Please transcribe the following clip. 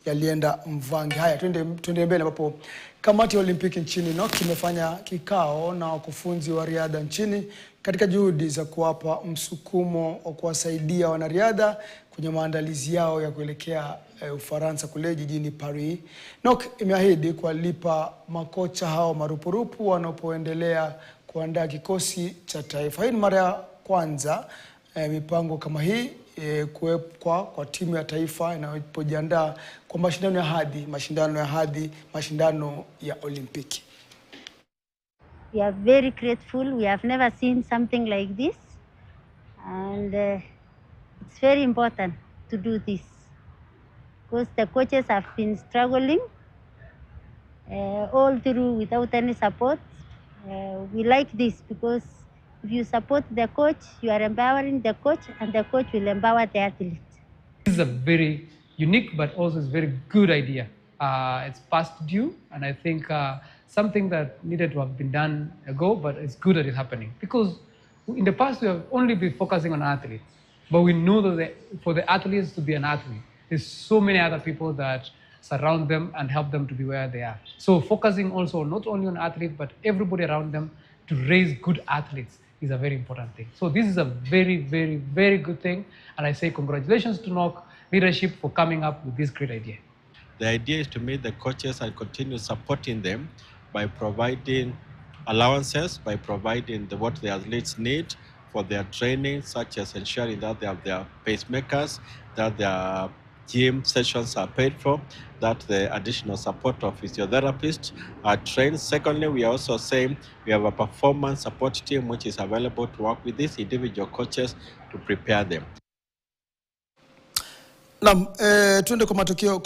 yalienda mvangi. Haya, tuende mbele ambapo kamati ya Olimpiki nchini NOCK imefanya kikao na wakufunzi wa riadha nchini katika juhudi za kuwapa msukumo wa kuwasaidia wanariadha kwenye maandalizi yao ya kuelekea Ufaransa kule jijini Paris. NOCK imeahidi kuwalipa makocha hao marupurupu wanapoendelea kuandaa kikosi cha taifa. Hii ni mara ya kwanza mipango kama hii kuwekwa kwa timu ya taifa inapojiandaa kwa mashindano ya Olimpiki. We are very grateful. We have never seen something like this, and it's very important to do this because the coaches have been struggling all through without any support. We like this because if you support the coach, you are empowering the coach, and the coach will empower the athlete. This is a very unique but also is a very good idea. It's past due, and I think something that needed to have been done ago, but it's good that it's happening. Because in the past we have only been focusing on athletes, but we know that for the athletes to be an athlete, there's so many other people that surround them and help them to be where they are. So focusing also not only on athletes, but everybody around them to raise good athletes is a very important thing. So this is a very, very, very good thing. And I say congratulations to NOCK leadership for coming up with this great idea. The idea is to meet the coaches and continue supporting them by providing allowances, by providing what the athletes need for their training, such as ensuring that they have their pacemakers, that their gym sessions are paid for, that the additional support of physiotherapists are trained. Secondly, we are also saying we have a performance support team which is available to work with these individual coaches to prepare them. Tuende kwa matokeo.